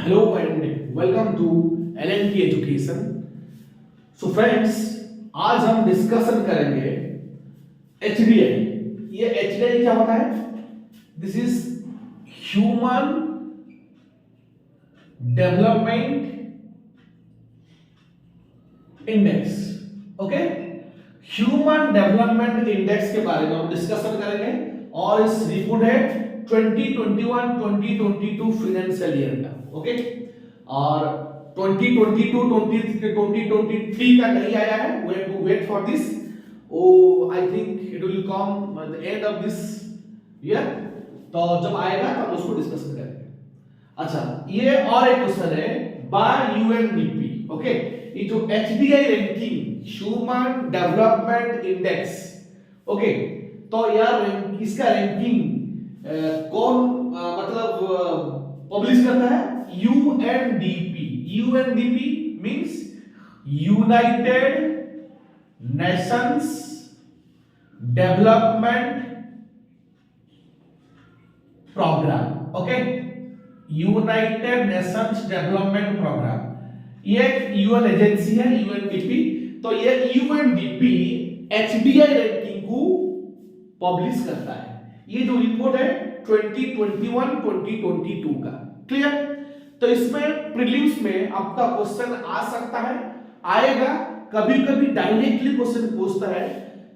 Hello and welcome to LNT Education. So friends, आज हम discussion करेंगे HDI. ये HDI क्या होता है? This is Human Development Index. Okay? Human development index के बारे में हम डिस्कशन करेंगे और इस रिपोर्ट है 2021-2022 फाइनेंशियल ईयर का. ओके, और 2022-2023 का नहीं आया है. We have to wait for this. I think it will come at the end of this year. तो जब आएगा तो हम उसको डिस्कशन करेंगे. अच्छा, ये और एक क्वेश्चन है बाय यूएनडीपी. ओके, ये जो HDI ranking human development index. Okay, तो यार इसका रैंकिंग कौन मतलब पब्लिश करता है? UNDP. UNDP means United Nations Development Programme. Okay, United Nations Development Programme. ये एक यूएन एजेंसी है यूएनडीपी. तो ये यूएनडीपी एचडीआई रैंकिंग को पब्लिश करता है. ये जो रिपोर्ट है 2021-2022 का. क्लियर? तो इसमें प्रीलिम्स में आपका क्वेश्चन आ सकता है, आएगा. कभी-कभी डायरेक्टली क्वेश्चन पूछता है.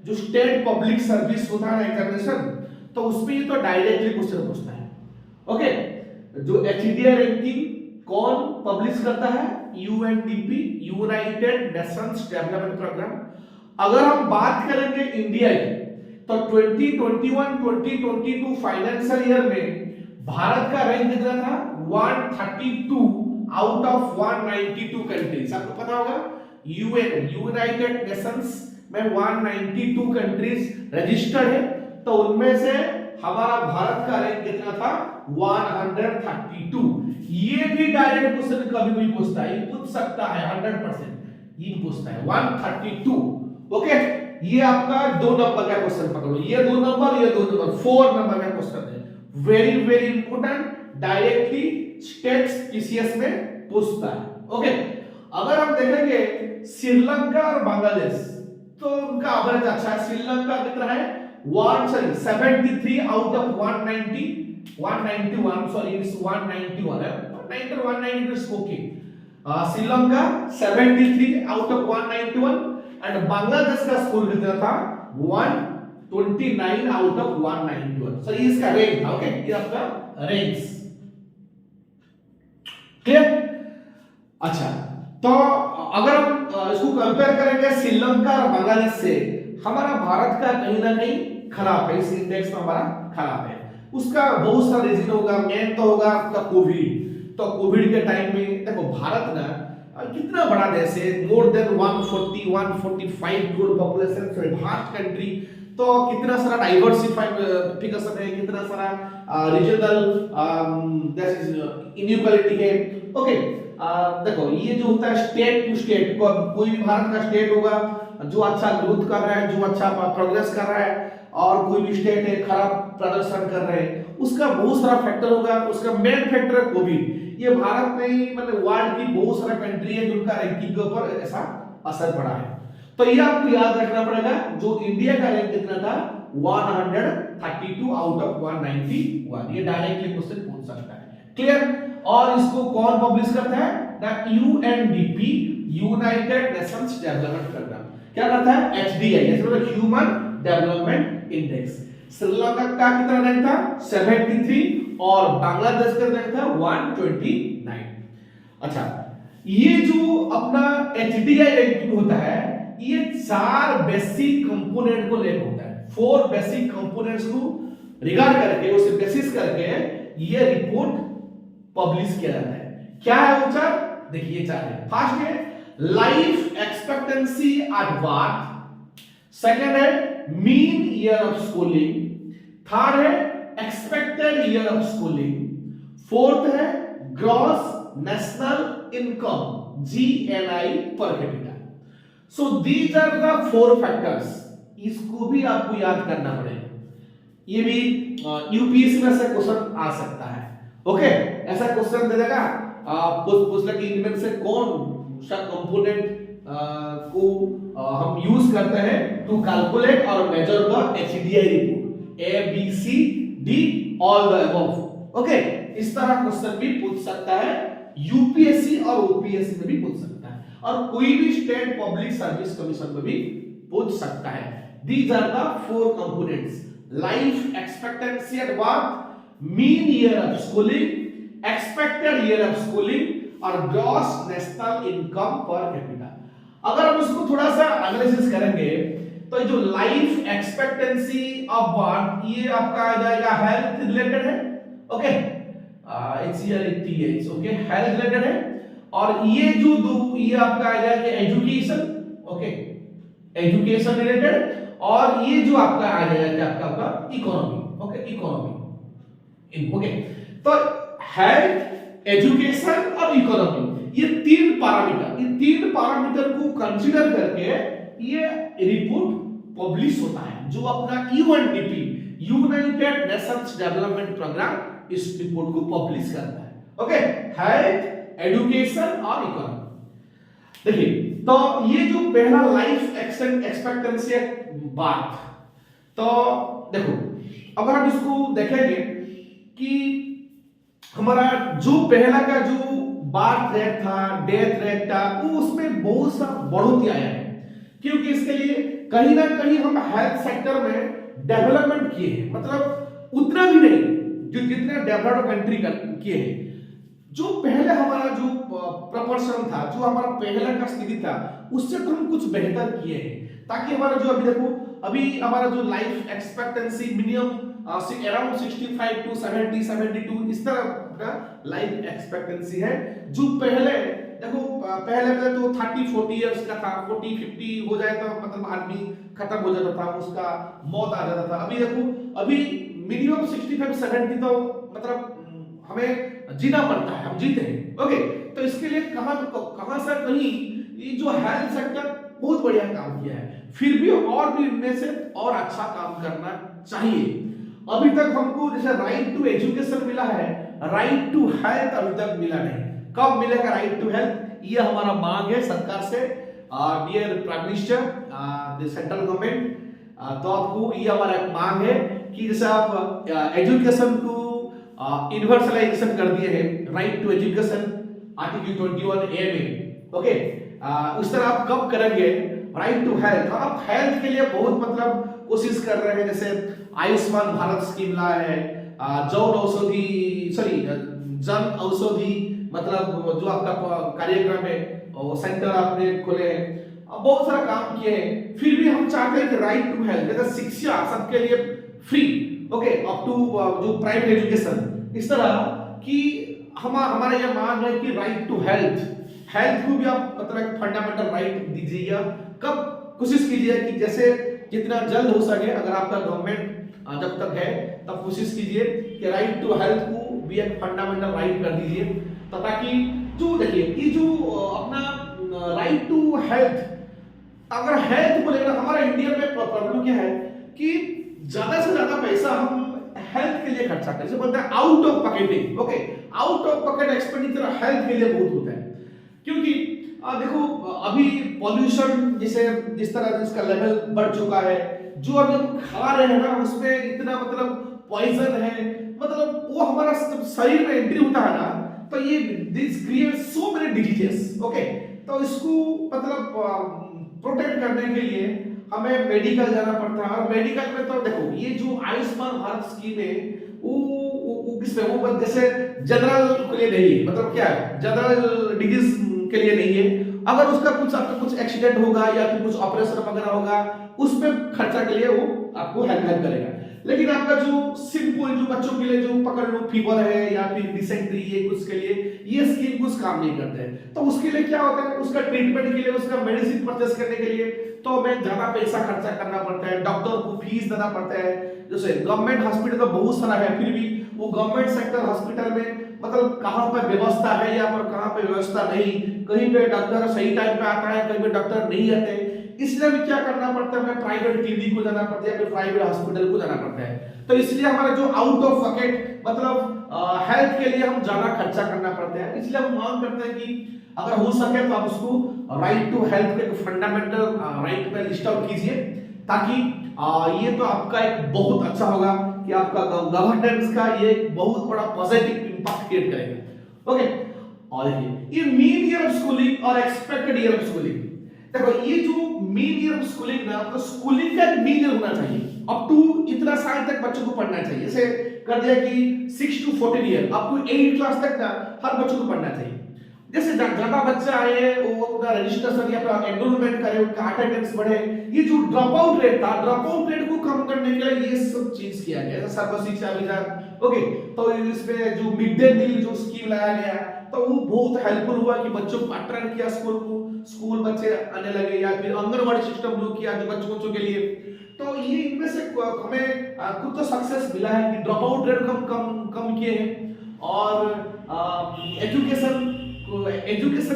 जो स्टेट पब्लिक सर्विस होता है एग्जामिनेशन, तो उसमें ये तो डायरेक्टली क्वेश्चन पूछता है. ओके, जो एचडीआई रैंकिंग कौन पब्लिश करता है? UNDP, United Nations Development Programme. अगर हम बात करेंगे इंडिया की, तो 2021-2022 फाइनेंशियल ईयर में भारत का रैंक कितना था? 132 आउट ऑफ 192 कंट्रीज. आपको पता होगा यूएन यूनाइटेड नेशंस में 192 कंट्रीज रजिस्टर्ड है. तो उनमें से हमारा भारत का रैंक कितना था? 132. ये भी डायरेक्ट क्वेश्चन कभी भी पूछता है, पूछ सकता है 100%. ये पूछता है 132. ओके, ये आपका 2 नंबर का क्वेश्चन पकड़ो. ये 2 नंबर, ये 2 नंबर, 4 नंबर का क्वेश्चन है. Very very important. Directly states PCS में पूछता है. ओके, अगर हम देखेंगे श्रीलंका और बांग्लादेश, तो उनका एवरेज अच्छा है. श्रीलंका कितना है? 73 आउट ऑफ 191. सॉरी, इट्स 191 है. 190 is okay. Sri Lanka 73 out of 191 and Bangladesh का स्कोर कितना था? 129 आउट ऑफ 191. सो ये इसका रैंक था. ओके, ये आपका रैंक्स. क्लियर? अच्छा, तो अगर हम इसको कंपेयर करेंगे श्रीलंका और बांग्लादेश से, हमारा भारत का कहीं ना कहीं खराब है. इस इंडेक्स में हमारा खराब है. उसका बहुत सारा रीजन होगा. मेन तो होगा आपका कोविड. तो कोविड के टाइम में देखो, भारत ना कितना बड़ा देश है, more than 145 crore population, vast country. तो कितना सारा डाइवर्सिफिकेशन है, कितना सारा रीजनल इनइक्वालिटी है. ओके, देखो ये जो होता है स्टेट टू स्टेट, कोई भी भारत का स्टेट होगा जो अच्छा ग्रोथ कर रहा है, जो अच्छा प्रोग्रेस कर रहा है, और कोई भी स्टेट है खराब प्रदर्शन कर रहे हैं, उसका बहुत सारा फैक्टर होगा. उसका मेन फैक्टर है कोविड. ये भारत में ही मतलब वर्ल्ड की बहुत सारा कंट्री है जिनका रैंकिंग के ऊपर ऐसा असर पड़ा है. तो ये आपको याद रखना पड़ेगा. जो इंडिया का रैंक कितना था? 132 आउट ऑफ 191. ये डायरेक्टली क्वेश्चन पूछ सकता है. क्लियर? और इसको कौन पब्लिश करता है? The UNDP, United Nations Development Programme. क्या करता है? एचडीआई, मतलब ह्यूमन डेवलपमेंट इंडेक्स. श्रीलंका का कितना रैंक था? 73 और बांग्लादेश का रैंक था 129. अच्छा, ये जो अपना एचडीआई रैंकिंग होता है, ये 4 बेसिक कंपोनेंट को लेकर होता है. 4 बेसिक कंपोनेंट्स को रिगार्ड करके, उसे बेसिस करके ये रिपोर्ट पब्लिश किया जाता है. क्या है वो 4? देखिए 4 है. फर्स्ट है life expectancy at birth. Second है mean year of schooling. Third है expected year of schooling. Fourth है gross national income, GNI per capita. So these are the 4 factors. इसको भी आपको याद करना पड़ेगा. ये भी यूपीएससी में से क्वेश्चन आ सकता है. ओके, ऐसा क्वेश्चन दे देगा पूछला कि इनमें से कौन सा कंपोनेंट को हम यूज करते हैं टू कैलकुलेट और measure the HDI report, A B C D all the above. Okay, इस तरह क्वेश्चन भी पूछ सकता है, यूपीएससी और ओपीएससी में भी पूछ सकता है, और कोई भी स्टेट पब्लिक सर्विस कमीशन में भी पूछ सकता है। These are the four components: life expectancy at birth, mean year of schooling, expected year of schooling और gross national income per capita। अगर हम इसको थोड़ा सा एनालिसिस करेंगे तो जो लाइफ एक्सपेक्टेंसी ऑफ बर्थ, ये आपका आ जाएगा हेल्थ रिलेटेड है। Okay, HCLTH, okay, health related है। और ये जो दो, ये आपका आ जाएगा एजुकेशन, ओके, एजुकेशन रिलेटेड। और ये जो आपका आ जाएगा आपका इकोनॉमी, ओके, इकोनॉमी, ओके। तो हेल्थ, एजुकेशन और इकोनॉमी, ये तीन पैरामीटर को कंसीडर करके ये रिपोर्ट पब्लिश होता है, जो अपना UNDP, United Nations Development Programme इस रिपोर्ट को पब्लिश करता है। ओके, हेल्थ, एजुकेशन और इकोनॉमी। देखिए, तो ये जो पहला लाइफ एक्सपेक्टेंसी बात, तो देखो अगर हम इसको देखेंगे कि हमारा जो पहला का जो बर्थ रेट था, डेथ रेट था, वो उसमें बहुत सा बढ़ोतरी आया है, क्योंकि इसके लिए कहीं ना कहीं हम हेल्थ सेक्टर में डेवलपमेंट किए हैं, मतलब उतना भी नहीं जो जितना डेवलप्ड कंट्री किए हैं। जो पहले हमारा जो प्रपोर्शन था, जो हमारा पहले का स्थिति था, उससे तो हम कुछ बेहतर किए हैं, ताकि हमारा जो अभी देखो, अभी हमारा जो life expectancy minimum around 65 to 70 72 इस तरह का लाइफ एक्सपेक्टेंसी है। जो पहले देखो, पहले तो 30-40 इयर्स का था, 40-50 हो जाए तो मतलब आदमी खत्म हो जाता था, उसका मौत आ जाता था। अभी देखो, अभी मिनिमम 65-70 तो मतलब हमें जीना पड़ता है, हम जीते हैं। ओके, तो इसके लिए कहां से कहीं ये जो हेल्थ सेक्टर बहुत बढ़िया काम किया है, फिर भी और भी इनमें से और अच्छा काम करना चाहिए। अभी तक हमको जैसे राइट टू एजुकेशन मिला है, राइट टू हेल्थ अभी तक मिला नहीं। कब मिलेगा राइट टू हेल्थ, ये हमारा मांग है सरकार से। Dear prime minister, the central government, तो आपको ये हमारा एक मांग है कि जैसे आप एजुकेशन को यूनिवर्सलाइजेशन कर दिए हैं, right to education article 21A में, ओके, उस तरह आप कब करेंगे राइट टू हेल्थ। आप हेल्थ के लिए बहुत मतलब कोशिश कर रहे हैं, जैसे आयुष्मान भारत स्कीम लाया है, जन औषधि मतलब जो आपका कार्यक्रम है, सेंटर आपने खोले हैं, बहुत सारा काम किए हैं। फिर भी हम चाहते हैं कि राइट टू हेल्थ, जैसे शिक्षा सबके लिए फ्री, ओके, अप टू जो प्राइवेट एजुकेशन, इस तरह कि हमारा यह मांग है कि राइट टू हेल्थ को भी आप मतलब एक फंडामेंटल राइट दीजिएगा। कब कोशिश कीजिए कि जैसे जितना जल्द हो सके, अगर आपका गवर्नमेंट जब तक है तब कोशिश कीजिए कि राइट टू हेल्थ को भी एक फंडामेंटल राइट कर दीजिए, ताकि जो देखिए ये जो अपना राइट टू हेल्थ, अगर हेल्थ को लेकर हमारा इंडिया में प्रॉब्लम क्या है कि ज्यादा से ज्यादा पैसा हम हेल्थ के लिए खर्चा करते हैं, बोलते हैं out of pocketing. Okay, out of pocket expenditure health के लिए बहुत होता है, क्योंकि देखो अभी पॉल्यूशन जिस तरह इसका लेवल बढ़ चुका है, जो अभी हम खा रहे हैं ना उसमें इतना मतलब पॉइजन है, मतलब वो हमारा शरीर में एंट्री होता है ना, तो ये this create so many diseases. Okay, तो इसको मतलब प्रोटेक्ट करने के लिए हमें मेडिकल जाना पड़ता है, और मेडिकल में तो देखो ये जो आयुष्मान भारत स्कीम है वो किसमें, वो जैसे जनरल के लिए नहीं है, मतलब क्या है, जनरल डिजीज के लिए नहीं है। अगर उसका कुछ एक्सीडेंट होगा या फिर कुछ ऑपरेशन वगैरह होगा, उसमें खर्चा के लिए वो आपको हेल्प करेगा। लेकिन आपका जो सिंपल जो बच्चों के लिए जो पकड़ लो फीवर है या फिर डिसेंट्री, ये कुछ के लिए ये स्कीम कुछ काम नहीं करते हैं। तो उसके लिए क्या होता है, उसका ट्रीटमेंट के लिए, उसका मेडिसिन परचेस करने के लिए तो हमें ज्यादा पैसा खर्चा करना पड़ता है, डॉक्टर को फीस देना पड़ता है। जैसे गवर्नमेंट हॉस्पिटल तो बहुत सारा है, फिर भी वो गवर्नमेंट सेक्टर हॉस्पिटल में मतलब कहां पर व्यवस्था है या पर कहां पे व्यवस्था नहीं, कहीं पे डॉक्टर सही टाइम पे आता है, कहीं पे डॉक्टर नहीं आते, इसलिए हमें क्या करना पड़ता है, हमें प्राइवेट क्लिनिक को जाना पड़ता है या फिर प्राइवेट हॉस्पिटल को जाना पड़ता है। तो इसलिए हमारा जो आउट ऑफ पॉकेट मतलब हेल्थ के लिए हम ज्यादा खर्चा करना पड़ता है। इसलिए हम मांग करते हैं कि अगर हो सके तो आप उसको राइट टू हेल्थ के फंडामेंटल राइट पे लिस्ट आउट कीजिए, ताकि ये तो आपका एक बहुत अच्छा होगा कि आपका गवर्नेंस का ये एक बहुत बड़ा पॉजिटिव इंपैक्ट क्रिएट करेगा। ओके, और देखिए ये मीन ईयर ऑफ स्कूलिंग और एक्सपेक्टेड ईयर ऑफ स्कूलिंग। देखो ये जो मीन ईयर ऑफ स्कूलिंग ना, तो स्कूलिंग का मीन ईयर होना चाहिए, अप टू इतना साल तक बच्चों को पढ़ना चाहिए। जैसे कर दिया कि 6 to 14 year, up to 8 class तक ना हर बच्चों को पढ़ना चाहिए। जैसे ज्यादा बच्चे आए वो अपना रजिस्ट्रेशन या फिर एनरोलमेंट करे, उनका अटेंडेंस बढ़े, ये जो ड्रॉप आउट रेट था, ड्रॉप आउट रेट को कम करने के लिए ये सब चीज किया गया, जैसे सर्व शिक्षा अभियान। ओके, तो इसमें जो मिड डे मील जो स्कीम लाया गया, तो वो बहुत हेल्पफुल हुआ कि बच्चों को अट्रैक्ट किया स्कूल को, स्कूल बच्चे आने लगे, या फिर आंगनवाड़ी सिस्टम जो किया जो बच्चों के लिए। तो ये इनमें से हमें कुछ तो सक्सेस मिला है कि ड्रॉप आउट रेट कम किए हैं, और एजुकेशन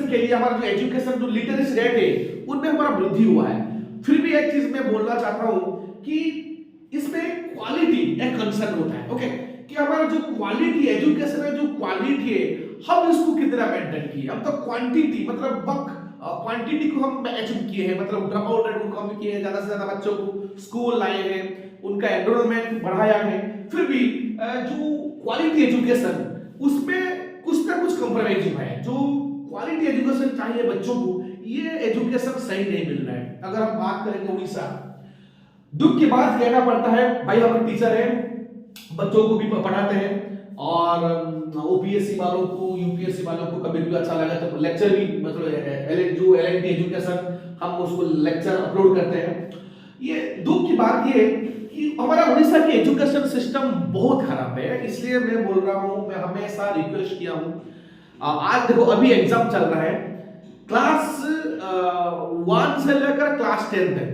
के लिए हमारा जो एजुकेशन जो लिटरेसी रेट है उनमें हमारा वृद्धि हुआ है। फिर भी एक चीज मैं बोलना चाहता हूं कि इसमें क्वालिटी एक कंसर्न होता है। ओके, कि हमारा जो क्वालिटी एजुकेशन है, जो क्वालिटी है, हम इसको कितना मेंटेन किए। हम तो क्वांटिटी मतलब क्वांटिटी को हम अचीव किए हैं, मतलब ड्रॉप आउट रेट को कम किए हैं, ज्यादा से ज्यादा बच्चों को स्कूल लाए हैं, उनका एनरोलमेंट बढ़ाया है। फिर भी जो क्वालिटी एजुकेशन उसमें कुछ ना कुछ कॉम्प्रोमाइज हुआ है। जो क्वालिटी एजुकेशन चाहिए बच्चों को, ये एजुकेशन सही नहीं मिल रहा है। अगर हम बात करेंगे उड़ीसा, दुख की बात कहना पड़ता है भाई, हम टीचर हैं, बच्चों को भी पढ़ाते हैं, और ओपीएससी वालों को यूपीएससी वालों को कभी भी अच्छा लगा तो लेक्चर भी मतलब जो एलएनटी एजुकेशन हम उसको लेक्चर अपलोड करते हैं। ये दुख की बात ये कि हमारा उड़ीसा की एजुकेशन सिस्टम बहुत खराब है। इसलिए मैं बोल रहा हूं, मैं हमेशा रिक्वेस्ट किया हूं, आज देखो अभी एग्जाम चल रहा है, क्लास 1 से लेकर क्लास 10 तक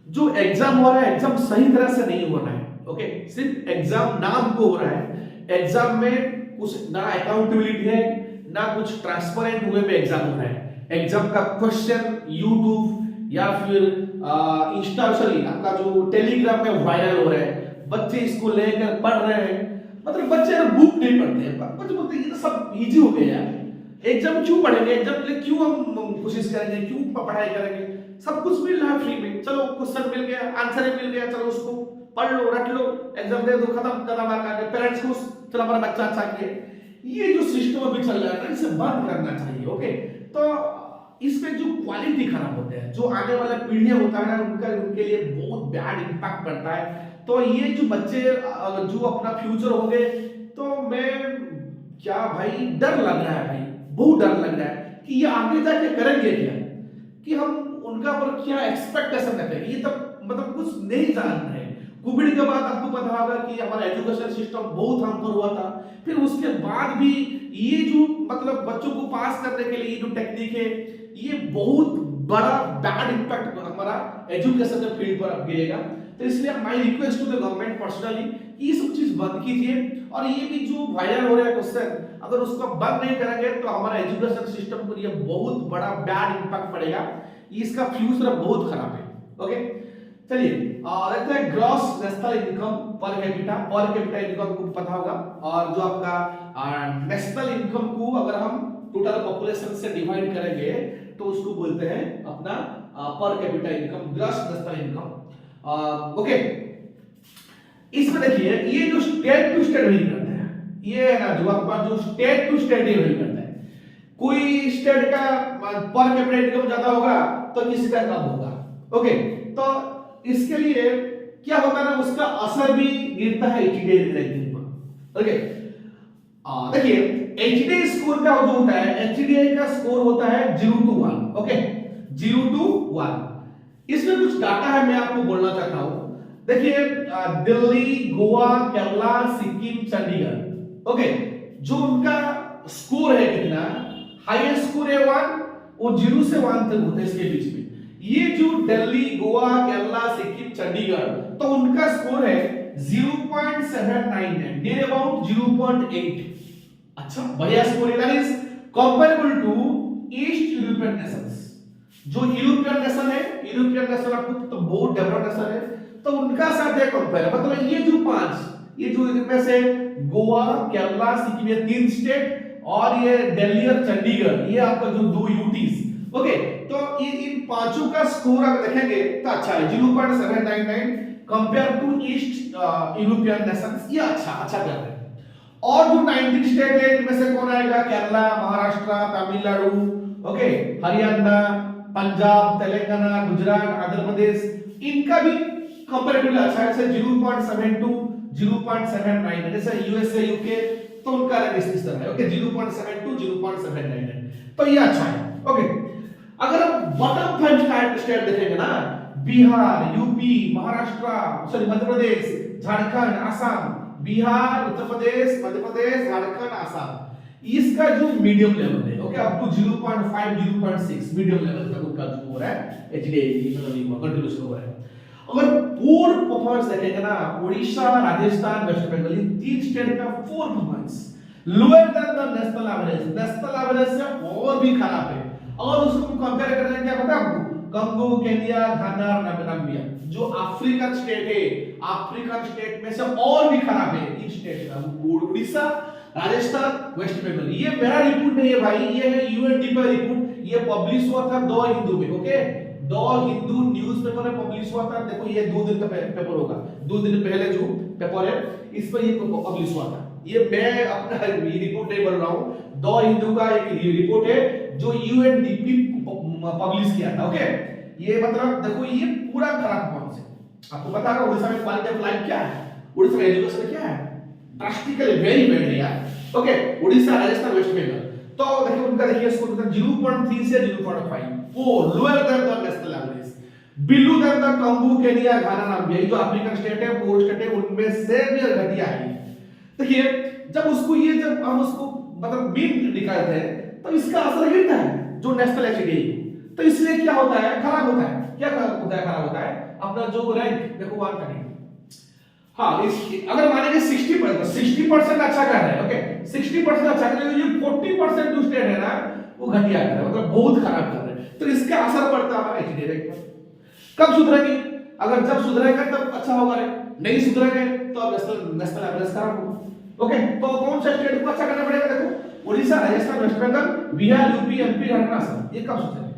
जो एग्जाम हो रहा है, एग्जाम सही तरह से नहीं हो रहा है। ओके, सिर्फ एग्जाम नाम को हो रहा है, एग्जाम में कुछ ना अकाउंटेबिलिटी है, ना कुछ ट्रांसपेरेंट वे में एग्जाम हो रहा है। एग्जाम का क्वेश्चन यूट्यूब या फिर इंस्टा सॉरी आपका जो टेलीग्राम में वायरल हो रहा है, बच्चे इसको लेकर पढ़ रहे हैं, मतलब बच्चे ना बुक नहीं पढ़ते हैं, बच्चे बोलते हैं ये तो सब इजी हो गया यार, एग्जाम क्यों पढ़ेंगे, एग्जाम के लिए क्यों हम कोशिश करेंगे, क्यों पढ़ाई करेंगे, सब कुछ मिल रहा है फ्री में, चलो क्वेश्चन मिल गया, आंसर मिल गया, चलो उसको पढ़ लो, रट लो, एग्जाम दे दो, खत्म, कदम मार के पेरेंट्स को चलो हमारा बच्चा अच्छा किए। ये जो सिस्टम अभी चल रहा है ना, इसे बंद करना चाहिए। ओके, तो इसमें जो क्वालिटी खराब होते हैं, जो आने वाला पीढ़ियां होता है ना, उनके लिए बहुत बैड इंपैक्ट पड़ता है। तो ये जो बच्चे जो अपना फ्यूचर होंगे, तो मैं क्या भाई डर लग रहा है भाई, बहुत डर लग रहा है कि ये आगे जाके करेंगे क्या, कि हम उनका पर क्या एक्सपेक्टेशन रखते हैं। ये तो मतलब कुछ नहीं जान रहे। कोविड के बाद आपको पता होगा कि हमारा एजुकेशन सिस्टम बहुत हार्मफुल हुआ था, फिर उसके बाद भी ये जो मतलब बच्चों को पास करने के लिए ये जो टेक्निक है, ये बहुत बड़ा बैड इंपैक्ट हमारा एजुकेशन के फील्ड पर अब गिरेगा। तो इसलिए my request to the government personally, ये सब चीज बंद कीजिए, और ये भी जो वायरल हो रहा है क्वेश्चन, अगर उसको बंद नहीं करेंगे तो हमारा एजुकेशन सिस्टम पर ये बहुत बड़ा बैड इंपैक्ट पड़ेगा, इसका फ्यूचर बहुत खराब है। ओके, चलिए देखते हैं gross national income per capita income को पता होगा, और जो आपका नेशनल इनकम को अगर हम टोटल पॉपुलेशन से डिवाइड करेंगे तो उसको बोलते हैं अपना per capita income, gross national income. Okay, इसमें देखिए ये जो स्टेट टू स्टेट वेरी करते हैं, ये है ना जो आपका जो स्टेट टू स्टेट वेरी करता है, कोई स्टेट का पर कैपिटा इनकम ज्यादा होगा तो किसी का कम होगा। ओके, तो इसके लिए क्या होता है ना, उसका असर भी गिरता है एचडीआई रैंकिंग पर। ओके, देखिए एचडीआई स्कोर का जो होता है, एचडीआई का स्कोर होता है 0 to 1। Okay, 0 to 1। इसमें कुछ डाटा है, मैं आपको बोलना चाहता हूं। देखिए दिल्ली, गोवा, केरला, सिक्किम, चंडीगढ़, ओके, जो उनका स्कोर है कितना, हाईएस्ट स्कोर है 1, वो 0 से 1 तक होता है इसके बीच में। ये जो दिल्ली, गोवा, केरला, सिक्किम, चंडीगढ़, तो उनका स्कोर है 0.79 है, नियर अबाउट 0.8। अच्छा, बढ़िया स्कोर है, that is comparable to east European nations. जो यूरोपियन नेशन है, यूरोपियन नेशन आपको तो बहुत डेवलप्ड नेशन है, तो उनका साथ है कंपेयर, मतलब ये जो पांच, ये जो इनमें से गोवा, केरला, सिक्किम, ये तीन स्टेट और ये दिल्ली और चंडीगढ़, ये आपका जो दो यूटीज, ओके, तो इन पांचों का स्कोर अगर देखेंगे तो अच्छा है 0.799 compare to east European nations, ये अच्छा कर रहे हैं। और जो 19 स्टेट है इनमें से कौन आएगा, केरला, महाराष्ट्र, तमिलनाडु, ओके, हरियाणा, पंजाब, तेलंगाना, गुजरात, आंध्र प्रदेश, इनका भी कंपैरेटिवली अच्छा है, जैसे 0.72, 0.79, जैसे यूएसए, यूके, तो उनका इस तरह है, ओके, 0.72, 0.79 है, तो ये अच्छा है, ओके। अगर आप बॉटम 5 स्टेट देखेंगे ना, बिहार, यूपी, महाराष्ट्र, सॉरी मध्य प्रदेश, झारखंड, असम, बिहार, उत्तर प्रदेश, मध्य प्रदेश, झारखंड, असम, इसका जो मीडियम लेवल है, okay, up to 0.5, 0.6 medium level तक उनका स्कोर है, एचडीआई मतलब कंटिन्यूस स्कोर है। अगर पोर परफॉर्मेंस देखेंगे ना, उड़ीसा, राजस्थान, वेस्ट बंगाल, ये तीन स्टेट का poor performance lower than the national average से और भी खराब है। और उसको कंपेयर करें क्या पता है आपको, कंगो, केन्या, घाना, नामीबिया, जो अफ्रीकन स्टेट है, अफ्रीकन स्टेट में से और भी खराब है इन स्टेट का, उड़ीसा, राजस्थान, वेस्ट बंगाल। ये मेरा रिपोर्ट नहीं है भाई, ये है यूएनडीपी का रिपोर्ट, ये पब्लिश हुआ था द हिंदू में, ओके, द हिंदू न्यूज़पेपर में पब्लिश हुआ था। देखो ये 2 दिन का पेपर होगा, 2 दिन पहले जो पेपर है इस पर ये पब्लिश हुआ था। ये मैं अपना रिपोर्ट नहीं बोल रहा हूं, द हिंदू का एक रिपोर्ट है जो यूएनडीपी पब्लिश किया था, ओके। ये मतलब देखो ये पूरा खराब परफॉर्मेंस है। आपको पता है उड़ीसा में क्वालिटी ऑफ लाइफ क्या है, उड़ीसा में एजुकेशन क्या है, ड्रास्टिकली वेरी बैड है यार, ओके। उड़ीसा, राजस्थान, वेस्ट बंगाल, तो देखिए उनका देखिए स्कोर कितना 0.3 से 0.5, वो lower than the national average, below than the Congo, Kenya, Ghana, Namibia, ये जो अफ्रीकन स्टेट है, पोर स्टेट है, उनमें से भी घटिया है। देखिए जब उसको ये जब हम उसको मतलब मीन निकालते हैं तो इसका असर गिरता है जो नेशनल एचडीआई, तो इसलिए क्या होता है, खराब होता है, क्या खराब होता है अपना जो रैंक देखो 130। हाँ, इस अगर मानेंगे 60% अच्छा कर रहे हैं, ओके, 60% अच्छा कर रहे हैं, ये 40% जो स्टेट है ना वो घटिया कर रहे हैं, मतलब बहुत खराब कर रहे हैं, तो इसका असर पड़ता है हमारे एचडीआई रैंक पर। कब सुधरेगी, अगर जब सुधरेगा तब अच्छा होगा, नहीं सुधरेंगे तो अब नेशनल एवरेज खराब होगा, ओके। तो कौन सा स्टेट को अच्छा करना पड़ेगा, देखो उड़ीसा, राजस्थान, वेस्ट बंगाल, बिहार, यूपी, एमपी, हरियाणा, ये कब सुधरेंगे,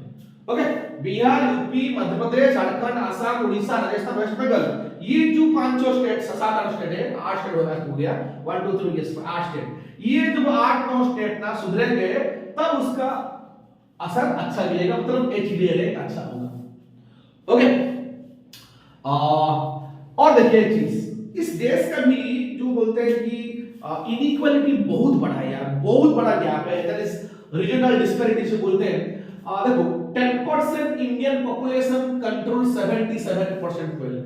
ओके। बिहार, यूपी, मध्य प्रदेश, झारखंड, असम, उड़ीसा, राजस्थान, वेस्ट बंगाल, ये जो 5 स्टेट, 7-8 स्टेट है, 8 स्टेट हो गया, 1 2 3 यस 8 स्टेट, ये जब 8-9 स्टेट ना सुधरेंगे तब उसका असर अच्छा मिलेगा, मतलब एचडीआई रैंक अच्छा होगा, ओके। और देखिए एक चीज, इस देश का भी जो बोलते हैं कि इनइक्वालिटी बहुत बड़ा है यार, बहुत बड़ा गैप है, दैट इज रीजनल डिस्पैरिटी से बोलते हैं। देखो 10% इंडियन पॉपुलेशन कंट्रोल 77% वेल्थ,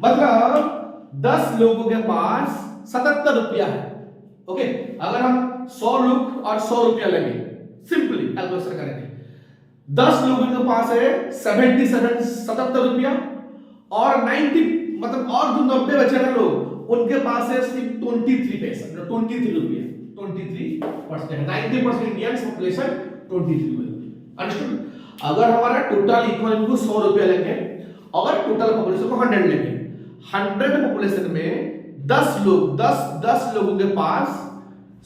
मतलब 10 लोगों के पास 77 रुपया है, ओके। अगर हम 100 लोग और 100 रुपया लेंगे, सिंपली कैलकुलेशन करेंगे, 10 लोगों के पास है 77 रुपया, और 90 मतलब और जो 90 बचे ना लोग उनके पास है सिर्फ 23 पैसा, 23 रुपया, 23%, 90% इंडियन पॉपुलेशन 23 रुपया, अंडरस्टूड। अगर हमारा टोटल इकोनॉमी को 100 रुपया लेंगे और टोटल पॉपुलेशन को 100 लेंगे, 100 पॉपुलेशन में 10 लोगों के पास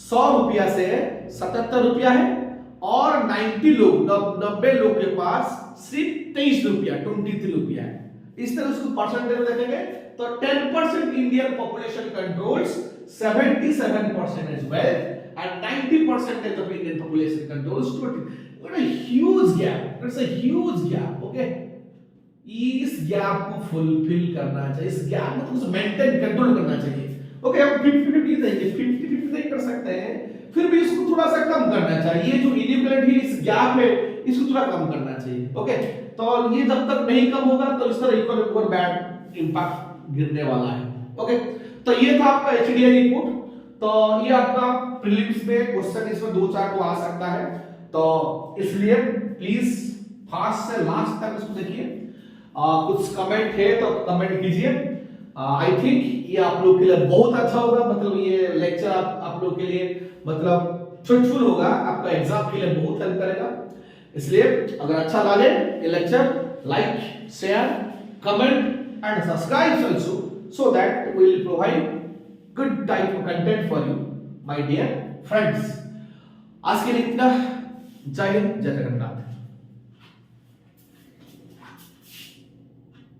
100 रुपया से 77 रुपया है, और 90 लोग के पास सिर्फ 23 रुपया, 23 रुपया है। इस तरह उसको परसेंटेज में देखेंगे तो 10% Indian population controls 77% wealth and 90% of Indian population controls 20. What a huge gap! That's a huge gap. Okay. इस गैप को फुलफिल करना चाहिए, इस गैप को तो मेंटेन कंट्रोल करना चाहिए, ओके। हम 50-50 देंगे, 50-50 नहीं कर सकते हैं, फिर भी इसको थोड़ा सा कम करना चाहिए, जो इनइक्वालिटी इस गैप है इसको थोड़ा कम करना चाहिए, ओके। तो ये जब तक नहीं कम होगा तो इस तरह इकोनॉमिक और बैड इंपैक्ट गिरने वाला है, ओके। तो ये था आपका एचडीआई रिपोर्ट। तो ये आपका प्रीलिम्स में क्वेश्चन इसमें 2-4 को आ सकता है, तो इसलिए प्लीज फास्ट से लास्ट तक इसको देखिए। कुछ कमेंट है तो कमेंट कीजिए। आई थिंक ये आप लोग के लिए बहुत अच्छा होगा, मतलब ये लेक्चर आप लोग के लिए मतलब फ्रूटफुल होगा, आपका एग्जाम के लिए बहुत हेल्प करेगा। इसलिए अगर अच्छा लगे ये lecture, like, share, comment and subscribe also, so that we will provide good type of content for you my dear friends. आज के लिए इतना। जय हिंद, जय जगन्नाथ।